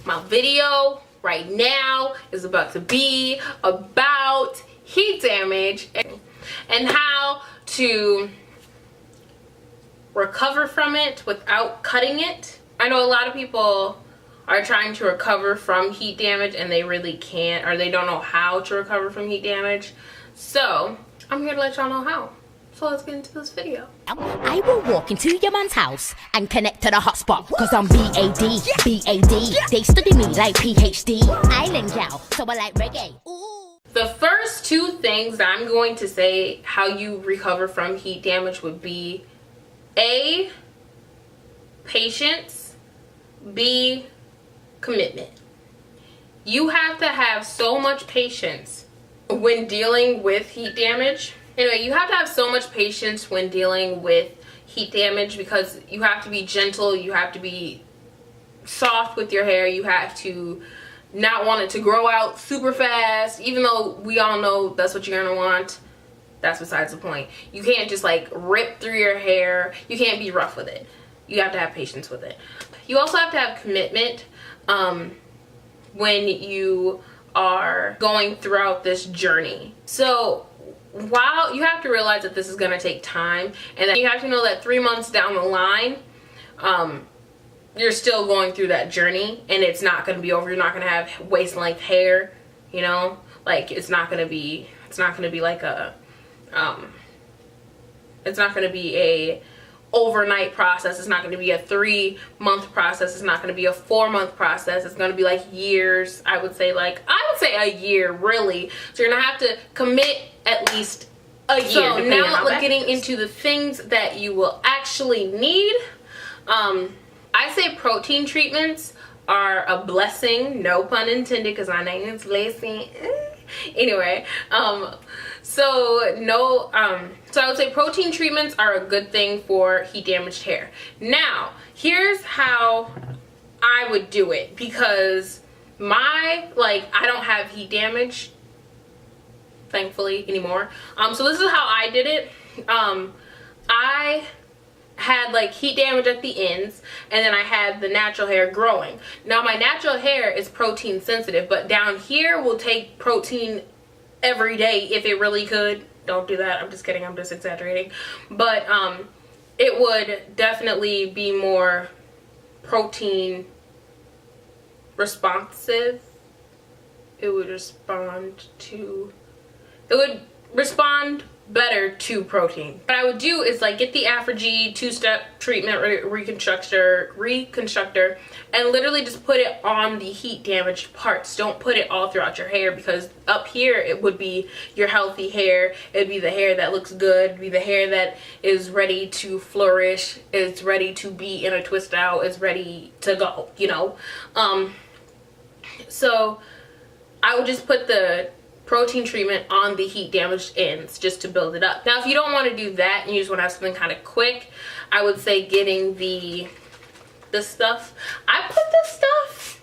My video right now is about to be about heat damage and how to recover from it without cutting it. I know a lot of people are trying to recover from heat damage and they really can't, or they don't know how to recover from heat damage. So I'm here to let y'all know how. So let's get into this video. I will walk into your man's house and connect to the hotspot, cause I'm B.A.D. B.A.D. They study me like PhD. Island gal, so I like reggae. Ooh. The first two things that I'm going to say how you recover from heat damage would be A, patience, B, commitment. You have to have so much patience when dealing with heat damage. Anyway, you have to have so much patience when dealing with heat damage because you have to be gentle, you have to be soft with your hair, you have to not want it to grow out super fast, even though we all know that's what you're gonna want. That's besides the point. You can't just like rip through your hair. You can't be rough with it. You have to have patience with it. You also have to have commitment when you are going throughout this journey. So while you have to realize that this is going to take time, and that you have to know that 3 months down the line, you're still going through that journey and it's not going to be over. You're not going to have waist length hair, you know, like it's not going to be like a it's not going to be a overnight process. It's not going to be a 3-month process. It's not going to be a 4-month process. It's going to be like years. I would say a year, really. So you're going to have to commit at least a year. So now getting into the things that you will actually need. I say protein treatments are a blessing, no pun intended, because my name is Lacey. Anyway, so I would say protein treatments are a good thing for heat damaged hair. Now, here's how I would do it, because I don't have heat damage, thankfully, anymore. So this is how I did it. I had like heat damage at the ends, and then I had the natural hair growing. Now my natural hair is protein sensitive, but down here will take protein every day if it really could. Don't do that, I'm just kidding, I'm just exaggerating. But it would definitely be more protein responsive. It would respond better to protein. What I would do is like get the ApHogee 2-step treatment reconstructor and literally just put it on the heat damaged parts. Don't put it all throughout your hair, because up here it would be your healthy hair. It'd be the hair that looks good. It'd be the hair that is ready to flourish. It's ready to be in a twist out. It's ready to go, you know. So I would just put the protein treatment on the heat damaged ends just to build it up. Now if you don't want to do that and you just want to have something kind of quick, I would say getting this stuff. I put this stuff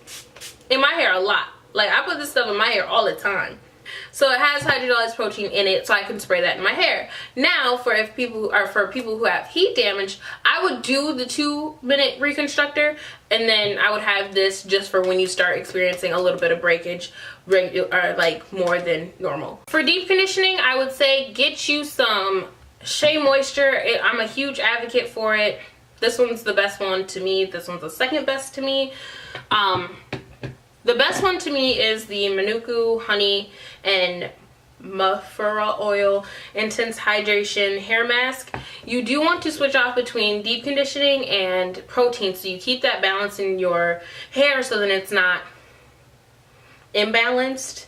in my hair a lot. Like I put this stuff in my hair all the time. So it has hydrolyzed protein in it, so I can spray that in my hair. Now for people who have heat damage, I would do the 2-minute reconstructor, and then I would have this just for when you start experiencing a little bit of breakage, or like more than normal. For deep conditioning, I would say get you some Shea Moisture. I'm a huge advocate for it. This one's the best one to me. This one's the second best to me. The best one to me is the Manuka Honey and Mafura Oil Intense Hydration Hair Mask. You do want to switch off between deep conditioning and protein, so you keep that balance in your hair so that it's not imbalanced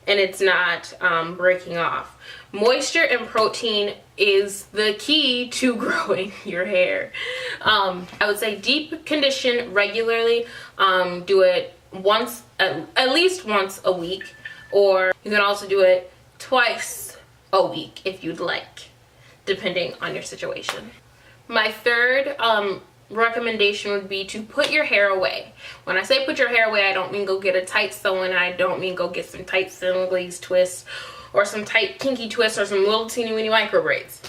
and it's not breaking off. Moisture and protein is the key to growing your hair. I would say deep condition regularly. Do it at least once a week, or you can also do it twice a week if you'd like, depending on your situation. My third recommendation would be to put your hair away. When I say put your hair away, I don't mean go get a tight sew-in, I don't mean go get some tight Senegalese twists or some tight kinky twists or some little teeny weeny micro braids.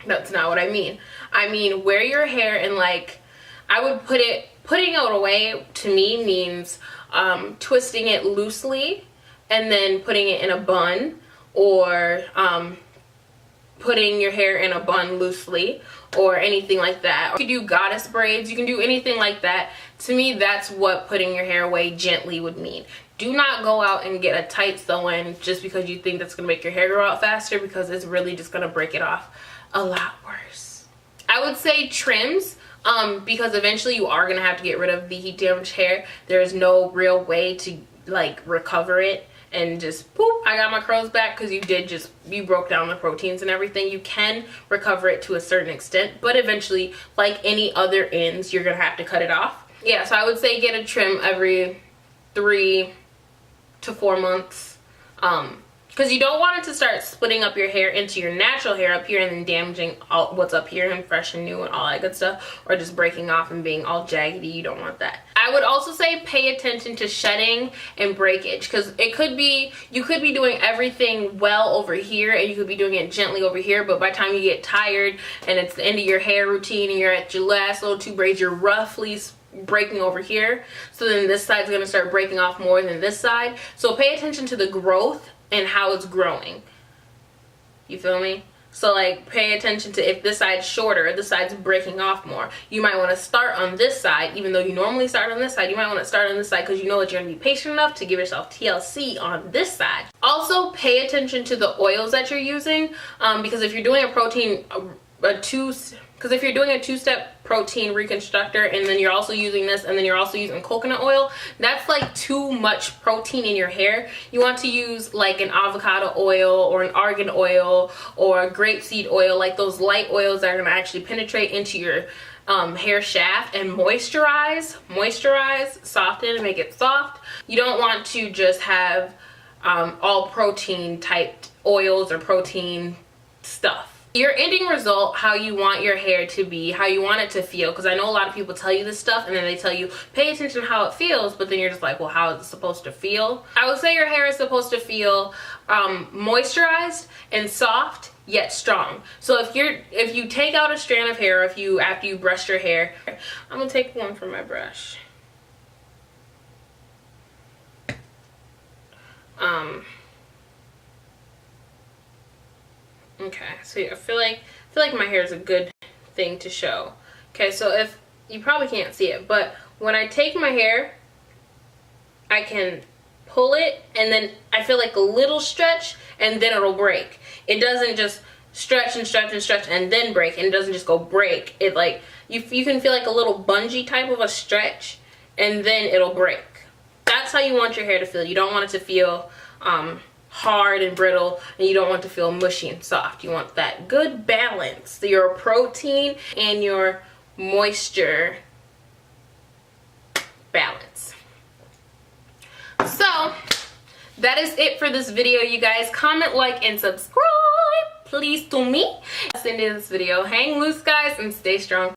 That's not what I mean. I mean wear your hair in, like, I would put Putting it away to me means twisting it loosely and then putting it in a bun, or putting your hair in a bun loosely, or anything like that. You can do goddess braids, you can do anything like that. To me, that's what putting your hair away gently would mean. Do not go out and get a tight sew-in just because you think that's gonna make your hair grow out faster, because it's really just gonna break it off a lot worse. I would say trims, because eventually you are gonna have to get rid of the heat damaged hair. There is no real way to like recover it and just boop, I got my curls back, because you broke down the proteins and everything. You can recover it to a certain extent, but eventually, like any other ends, you're gonna have to cut it off. Yeah, so I would say get a trim every 3 to 4 months, because you don't want it to start splitting up your hair into your natural hair up here and then damaging all what's up here and fresh and new and all that good stuff, or just breaking off and being all jaggedy. You don't want that. I would also say pay attention to shedding and breakage, because you could be doing everything well over here and you could be doing it gently over here, but by the time you get tired and it's the end of your hair routine and you're at your last little 2 braids, you're roughly breaking over here. So then this side's going to start breaking off more than this side. So pay attention to the growth and how it's growing. You feel me? So like pay attention to if this side's shorter, this side's breaking off more. You might want to start on this side, even though you normally start on this side. You might want to start on this side because you know that you're going to be patient enough to give yourself TLC on this side. Also pay attention to the oils that you're using, because if you're doing a protein, because if you're doing a 2-step protein reconstructor and then you're also using this and then you're also using coconut oil, that's like too much protein in your hair. You want to use like an avocado oil or an argan oil or a grapeseed oil, like those light oils that are going to actually penetrate into your hair shaft and moisturize, soften, and make it soft. You don't want to just have all protein type oils or protein stuff. Your ending result, how you want your hair to be, how you want it to feel, because I know a lot of people tell you this stuff and then they tell you pay attention to how it feels, but then you're just like, well, how is it supposed to feel? I would say your hair is supposed to feel moisturized and soft yet strong. So if you take out a strand of hair, after you brush your hair, I'm gonna take one from my brush. Okay, so I feel like my hair is a good thing to show. Okay, so if you probably can't see it, but when I take my hair, I can pull it and then I feel like a little stretch and then it'll break. It doesn't just stretch and stretch and stretch and then break, and it doesn't just go break. It like you can feel like a little bungee type of a stretch and then it'll break. That's how you want your hair to feel. You don't want it to feel hard and brittle, and you don't want to feel mushy and soft. You want that good balance, your protein and your moisture balance. So that is it for this video, you guys. Comment, like, and subscribe, please, to me. That's the end of this video. Hang loose, guys, and stay strong.